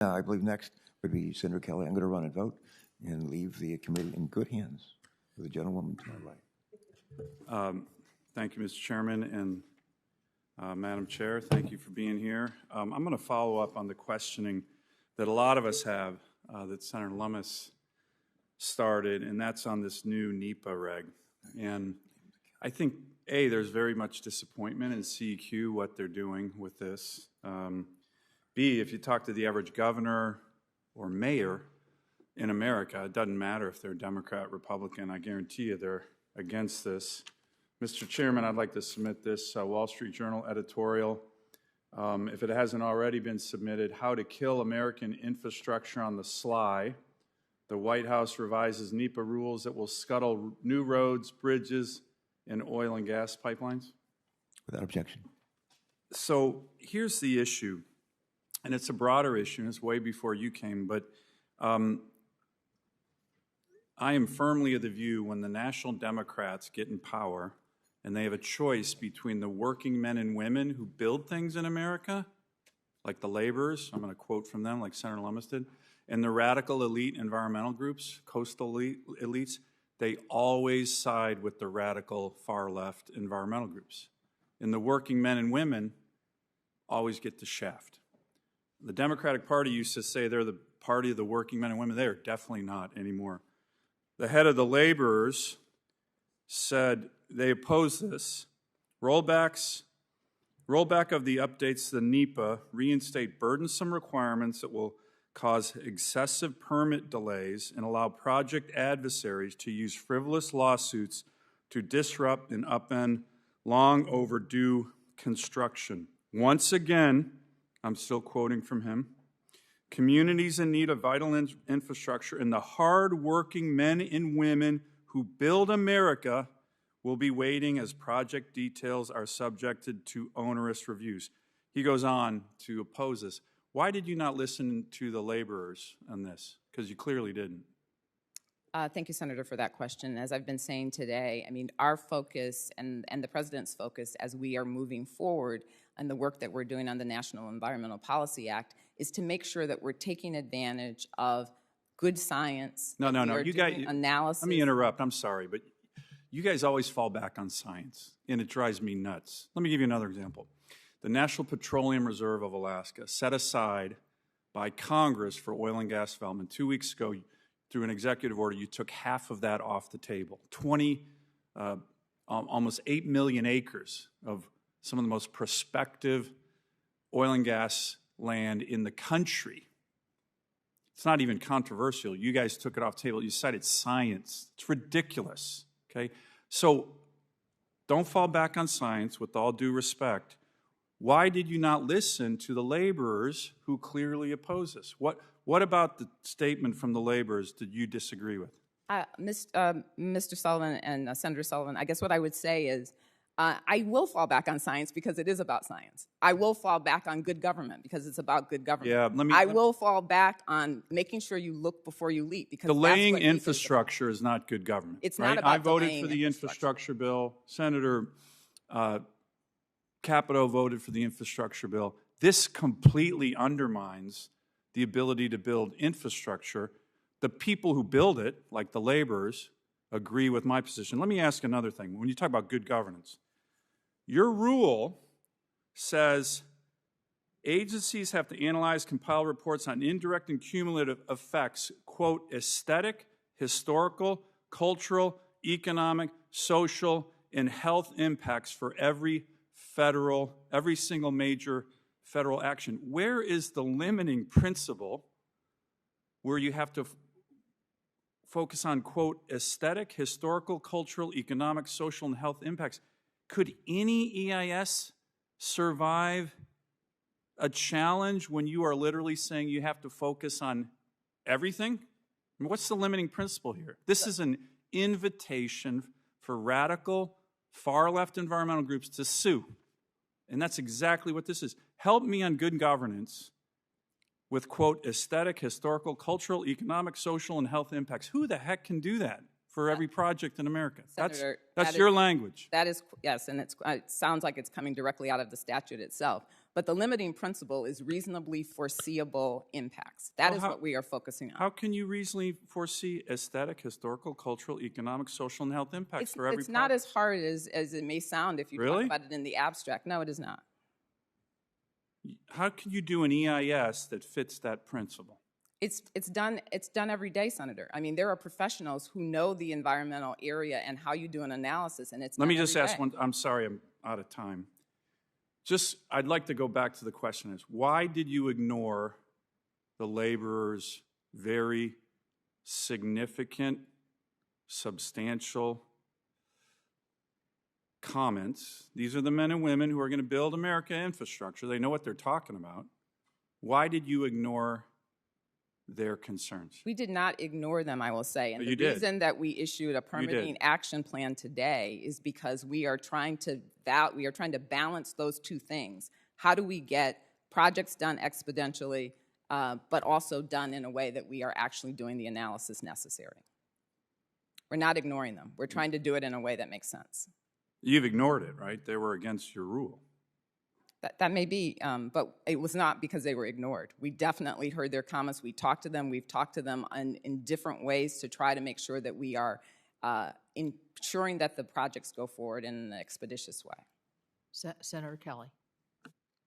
I believe next would be Senator Kelly. I'm going to run and vote and leave the committee in good hands with the gentlewoman to my right. Thank you, Mr. Chairman, and Madam Chair, thank you for being here. I'm going to follow up on the questioning that a lot of us have that Senator Lummis started, and that's on this new NEPA reg. And I think, A, there's very much disappointment in CEQ, what they're doing with this. B, if you talk to the average governor or mayor in America, it doesn't matter if they're Democrat, Republican, I guarantee you they're against this. Mr. Chairman, I'd like to submit this Wall Street Journal editorial. If it hasn't already been submitted, How to Kill American Infrastructure on the Sly. The White House revises NEPA rules that will scuttle new roads, bridges, and oil and gas pipelines. Without objection. So here's the issue, and it's a broader issue, and it's way before you came, but I am firmly of the view when the National Democrats get in power and they have a choice between the working men and women who build things in America, like the laborers, I'm going to quote from them like Senator Lummis did, and the radical elite environmental groups, coastal elites, they always side with the radical far-left environmental groups. And the working men and women always get the shaft. The Democratic Party used to say they're the party of the working men and women. They are definitely not anymore. The head of the laborers said they oppose this. Rollback of the updates to the NEPA reinstate burdensome requirements that will cause excessive permit delays and allow project adversaries to use frivolous lawsuits to disrupt and upend long overdue construction. Once again, I'm still quoting from him, communities in need of vital infrastructure and the hard-working men and women who build America will be waiting as project details are subjected to onerous reviews. He goes on to oppose this. Why did you not listen to the laborers on this? Because you clearly didn't. Thank you, Senator, for that question. As I've been saying today, I mean, our focus and the President's focus as we are moving forward and the work that we're doing on the National Environmental Policy Act is to make sure that we're taking advantage of good science. No. You guys, analysis. Let me interrupt. I'm sorry, but you guys always fall back on science, and it drives me nuts. Let me give you another example. The National Petroleum Reserve of Alaska, set aside by Congress for oil and gas development 2 weeks ago, through an executive order, you took half of that off the table. Almost 8 million acres of some of the most prospective oil and gas land in the country. It's not even controversial. You guys took it off the table. You cited science. It's ridiculous, okay? So don't fall back on science, with all due respect. Why did you not listen to the laborers who clearly oppose this? What about the statement from the laborers did you disagree with? Mr. Sullivan and Senator Sullivan, I guess what I would say is I will fall back on science because it is about science. I will fall back on good government because it's about good government. Yeah, I will fall back on making sure you look before you leap. Because delaying infrastructure is not good government. It's right? not about I voted for the infrastructure bill. Senator Capito voted for the infrastructure bill. This completely undermines the ability to build infrastructure. The people who build it, like the laborers, agree with my position. Let me ask another thing. When you talk about good governance, your rule says agencies have to analyze, compile reports on indirect and cumulative effects, quote, aesthetic, historical, cultural, economic, social, and health impacts for every single major federal action. Where is the limiting principle where you have to focus on, quote, aesthetic, historical, cultural, economic, social, and health impacts? Could any EIS survive a challenge when you are literally saying you have to focus on everything? I mean, what's the limiting principle here? This is an invitation for radical, far-left environmental groups to sue. And that's exactly what this is. Help me on good governance with, quote, aesthetic, historical, cultural, economic, social, and health impacts. Who the heck can do that for every project in America? Senator, that's your language. That is, yes, and it sounds like it's coming directly out of the statute itself. But the limiting principle is reasonably foreseeable impacts. That is what we are focusing on. How can you reasonably foresee aesthetic, historical, cultural, economic, social, and health impacts for every It's not project? as hard as it may sound if you Really? talk about it in the abstract. No, it is not. How can you do an EIS that fits that principle? It's done every day, Senator. I mean, there are professionals who know the environmental area and how you do an analysis, and it's Let me done just every ask day. one, I'm sorry, I'm out of time. I'd like to go back to the question is, why did you ignore the laborers' very significant, substantial comments? These are the men and women who are going to build America infrastructure. They know what they're talking about. Why did you ignore their concerns? We did not ignore them, I will say. And You the did. reason that we issued a permitting action plan today is because we are trying to balance those two things. How do we get projects done exponentially, but also done in a way that we are actually doing the analysis necessary? We're not ignoring them. We're trying to do it in a way that makes sense. You've ignored it, right? They were against your rule. That may be, but it was not because they were ignored. We definitely heard their comments. We talked to them. We've talked to them in different ways to try to make sure that we are ensuring that the projects go forward in an expeditious way. Senator Kelly.